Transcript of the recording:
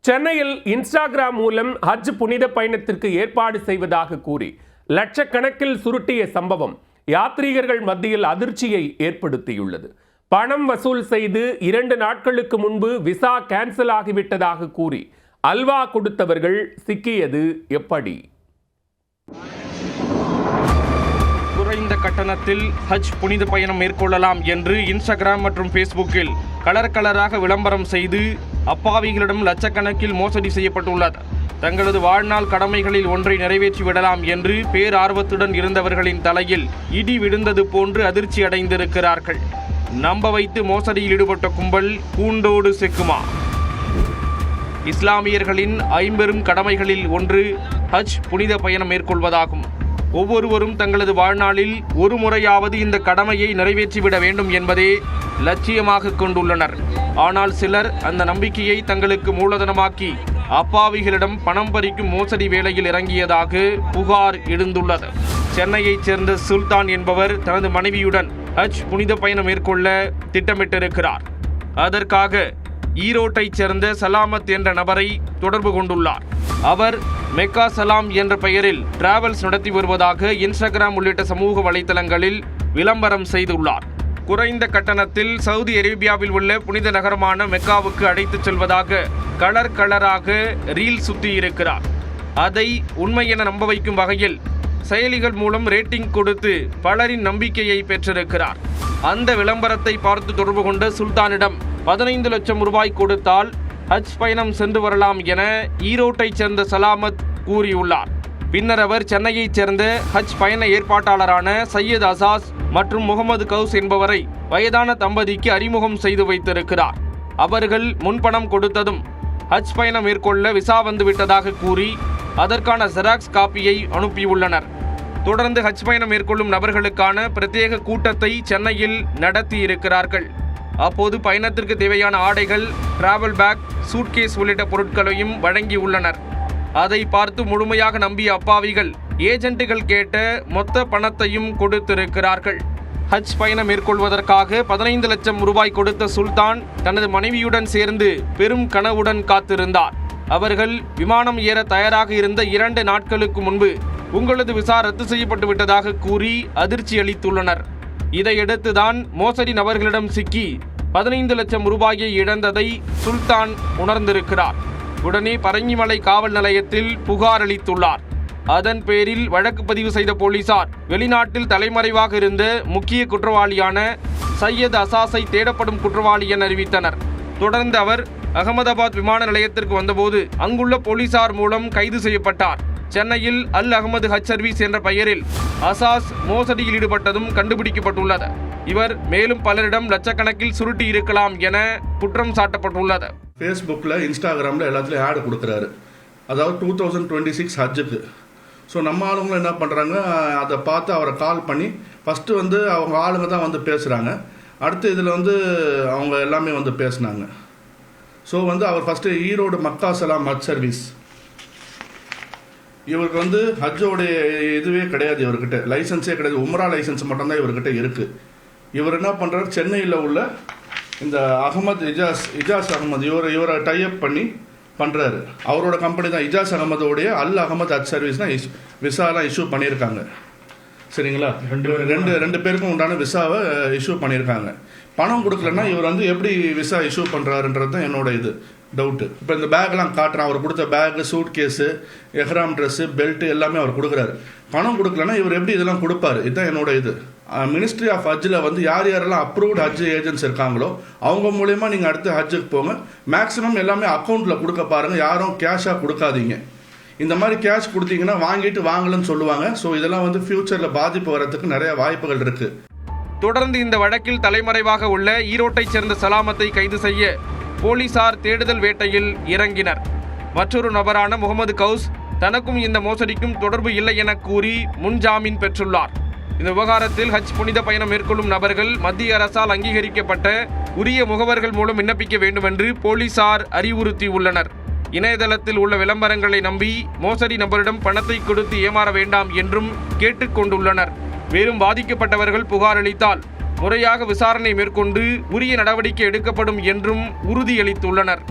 சென்னையில் இன்ஸ்டாகிராம் மூலம் ஹஜ் புனித பயணத்திற்கு ஏற்பாடு செய்வதாக கூறி லட்சக்கணக்கில் சுருட்டிய சம்பவம் யாத்ரீகர்கள் மத்தியில் அதிர்ச்சியை ஏற்படுத்தியுள்ளது. பணம் வசூல் செய்து 2 நாட்களுக்கு முன்பு விசா கேன்சல் ஆகிவிட்டதாக கூறி அல்வா கொடுத்தவர்கள் சிக்கியது எப்படி? குறைந்த கட்டணத்தில் ஹஜ் புனித பயணம் மேற்கொள்ளலாம் என்று இன்ஸ்டாகிராம் மற்றும் ஃபேஸ்புக்கில் கலராக விளம்பரம் செய்து அப்பாவிகளிடம் லட்சக்கணக்கில் மோசடி செய்யப்பட்டுள்ளது. தங்களது வாழ்நாள் கடமைகளில் ஒன்றை நிறைவேற்றி விடலாம் என்று பேரார்வத்துடன் இருந்தவர்களின் தலையில் இடி விழுந்தது போன்று அதிர்ச்சி அடைந்திருக்கிறார்கள். நம்ப வைத்து மோசடியில் ஈடுபட்ட கும்பல் கூண்டோடு செக்குமா? இஸ்லாமியர்களின் 50 கடமைகளில் ஒன்று ஹஜ் புனித பயணம் மேற்கொள்வதாகும். ஒவ்வொருவரும் தங்களது வாழ்நாளில் ஒரு முறையாவது இந்த கடமையை நிறைவேற்றிவிட வேண்டும் என்பதே லட்சியமாக கொண்டுள்ளனர். ஆனால் சிலர் அந்த நம்பிக்கையை தங்களுக்கு மூலதனமாக்கி அப்பாவிகளிடம் பணம் பறிக்கும் மோசடி வேலையில் இறங்கியதாக புகார் எழுந்துள்ளது. சென்னையைச் சேர்ந்த சுல்தான் என்பவர் தனது மனைவியுடன் ஹஜ் புனித பயணம் மேற்கொள்ள திட்டமிட்டிருக்கிறார். அதற்காக ஈரோட்டைச் சேர்ந்த சலாமத் என்ற நபரை தொடர்பு கொண்டுள்ளார். அவர் மெக்கா சலாம் என்ற பெயரில் டிராவல்ஸ் நடத்தி வருவதாக இன்ஸ்டாகிராம் உள்ளிட்ட சமூக வலைதளங்களில் விளம்பரம் செய்துள்ளார். குறைந்த கட்டணத்தில் சவுதி அரேபியாவில் உள்ள புனித நகரமான மெக்காவுக்கு அழைத்துச் செல்வதாக கலராக ரீல் சுத்தி இருக்கிறார். அதை உண்மை என நம்ப வைக்கும் வகையில் செயலிகள் மூலம் ரேட்டிங் கொடுத்து பலரின் நம்பிக்கையை பெற்றிருக்கிறார். அந்த விளம்பரத்தை பார்த்து தொடர்பு கொண்ட சுல்தானிடம் 15 லட்சம் ரூபாய் கொடுத்தால் ஹஜ் பயணம் சென்று வரலாம் என ஈரோட்டைச் சேர்ந்த சலாமத் கூறியுள்ளார். பின்னர் அவர் சென்னையைச் சேர்ந்த ஹஜ் பயண ஏற்பாட்டாளரான சையத் அசாஸ் மற்றும் முகமது கவுஸ் என்பவரை வயதான தம்பதிக்கு அறிமுகம் செய்து வைத்திருக்கிறார். அவர்கள் முன்பணம் கொடுத்ததும் ஹஜ் பயணம் மேற்கொள்ள விசா வந்துவிட்டதாக கூறி அதற்கான ஜெராக்ஸ் காப்பியை அனுப்பியுள்ளனர். தொடர்ந்து ஹஜ் பயணம் மேற்கொள்ளும் நபர்களுக்கான பிரத்யேக கூட்டத்தை சென்னையில் நடத்தி இருக்கிறார்கள். அப்போது பயணத்திற்கு தேவையான ஆடைகள், டிராவல் பேக், சூட்கேஸ் உள்ளிட்ட பொருட்களையும் வழங்கியுள்ளனர். அதை பார்த்து முழுமையாக நம்பிய அப்பாவிகள் ஏஜென்ட்டுகள் கேட்ட மொத்த பணத்தையும் கொடுத்திருக்கிறார்கள். ஹஜ் பயணம் மேற்கொள்வதற்காக 15 லட்சம் ரூபாய் கொடுத்த சுல்தான் தனது மனைவியுடன் சேர்ந்து பெரும் கனவுடன் காத்திருந்தார். அவர்கள் விமானம் ஏற தயாராக இருந்த 2 நாட்களுக்கு முன்பு உங்களது விசா ரத்து செய்யப்பட்டு விட்டதாக கூறி அதிர்ச்சி அளித்துள்ளனர். இதையடுத்துதான் மோசடி நபர்களிடம் சிக்கி 15 லட்சம் ரூபாயை இழந்ததை சுல்தான் உணர்ந்திருக்கிறார். உடனே பரங்கிமலை காவல் நிலையத்தில் புகார் அளித்துள்ளார். அதன் பேரில் வழக்கு பதிவு செய்த போலீசார் வெளிநாட்டில் தலைமறைவாக இருந்த முக்கிய குற்றவாளியான சையத் அசாஸை தேடப்படும் குற்றவாளி என அறிவித்தனர். தொடர்ந்து அவர் அகமதாபாத் விமான நிலையத்திற்கு வந்தபோது அங்குள்ள போலீசார் மூலம் கைது செய்யப்பட்டார். சென்னையில் அல் அகமது ஹஜ் சர்வீஸ் என்ற பெயரில் அசாஸ் மோசடியில் ஈடுபட்டதும் கண்டுபிடிக்கப்பட்டுள்ளது. இவர் மேலும் பலரிடம் லட்சக்கணக்கில் சுருட்டி இருக்கலாம் என குற்றம் சாட்டப்பட்டுள்ளது. ஃபேஸ்புக்கில், இன்ஸ்டாகிராமில் எல்லாத்துலேயும் ஆடு கொடுக்குறாரு. அதாவது 2026 ஹஜ்ஜுக்கு. ஸோ நம்ம ஆளுங்களும் என்ன பண்ணுறாங்க, அதை பார்த்து அவரை கால் பண்ணி ஃபஸ்ட்டு அவங்க ஆளுங்க தான் பேசுகிறாங்க. அடுத்து இதில் அவங்க எல்லாமே பேசுனாங்க. ஸோ அவர் ஃபஸ்ட்டு ஈரோடு மக்கா சலாம் ஹஜ் சர்வீஸ், இவருக்கு ஹஜ்ஜோடைய இதுவே கிடையாது, இவர்கிட்ட லைசன்ஸே கிடையாது. உம்ரா லைசன்ஸ் மட்டும்தான் இவர்கிட்ட இருக்குது. இவர் என்ன பண்ணுறாரு, சென்னையில் உள்ள இந்த அகமது இஜாஸ் அகமது இவரை டைப் பண்ணி பண்ணுறாரு. அவரோட கம்பெனி தான் இஜாஸ் அகமதோடைய அல் அகமது ஹஜ் சர்வீஸ் தான் விசாலாம் இஷ்யூ பண்ணியிருக்காங்க. சரிங்களா? ரெண்டு பேருக்கும் உண்டான விசாவை இஷ்யூ பண்ணியிருக்காங்க. பணம் கொடுக்கலன்னா இவர் எப்படி விசா இஷ்யூ பண்ணுறாருன்றது தான் என்னோட டவுட்டு. இப்போ இந்த பேக்லாம் காட்டுறான், அவர் கொடுத்த பேக்கு, சூட் கேஸு, எஹ்ராம் ட்ரெஸ்ஸு, பெல்ட்டு எல்லாமே அவர் கொடுக்குறாரு. பணம் கொடுக்கலன்னா இவர் எப்படி இதெல்லாம் கொடுப்பாரு? இதுதான் என்னோட மினிஸ்ட்ரி ஆஃப் ஹஜ்ஜில் யார் யாரெல்லாம் அப்ரூவ்டு ஹஜ் ஏஜென்ட்ஸ் இருக்காங்களோ அவங்க மூலயமா நீங்கள் அடுத்து ஹஜ்ஜுக்கு போங்க. மேக்ஸிமம் எல்லாமே அக்கௌண்ட்டில் கொடுக்க பாருங்கள், யாரும் கேஷாக கொடுக்காதீங்க. இந்த மாதிரி கேஷ் கொடுத்தீங்கன்னா வாங்கிட்டு வாங்கலன்னு சொல்லுவாங்க. ஸோ இதெல்லாம் ஃபியூச்சரில் பாதிப்பு வரதுக்கு நிறைய வாய்ப்புகள் இருக்குது. தொடர்ந்து இந்த வழக்கில் தலைமறைவாக உள்ள ஈரோட்டைச் சேர்ந்த சலாமத்தை கைது செய்ய போலீசார் தேடுதல் வேட்டையில் இறங்கினர். மற்றொரு நபரான முகமது கவுஸ் தனக்கும் இந்த மோசடிக்கும் தொடர்பு இல்லை என கூறி முன்ஜாமீன் பெற்றுள்ளார். இந்த விவகாரத்தில் ஹஜ் புனித பயணம் மேற்கொள்ளும் நபர்கள் மத்திய அரசால் அங்கீகரிக்கப்பட்ட உரிய முகவர்கள் மூலம் விண்ணப்பிக்க வேண்டும் என்று போலீசார் அறிவுறுத்தியுள்ளனர். இணையதளத்தில் உள்ள விளம்பரங்களை நம்பி மோசடி நபரிடம் பணத்தை கொடுத்து ஏமாற வேண்டாம் என்றும் கேட்டுக்கொண்டுள்ளனர். மேலும் பாதிக்கப்பட்டவர்கள் புகார் அளித்தால் முறையாக விசாரணை மேற்கொண்டு உரிய நடவடிக்கை எடுக்கப்படும் என்றும் உறுதியளித்துள்ளனர்.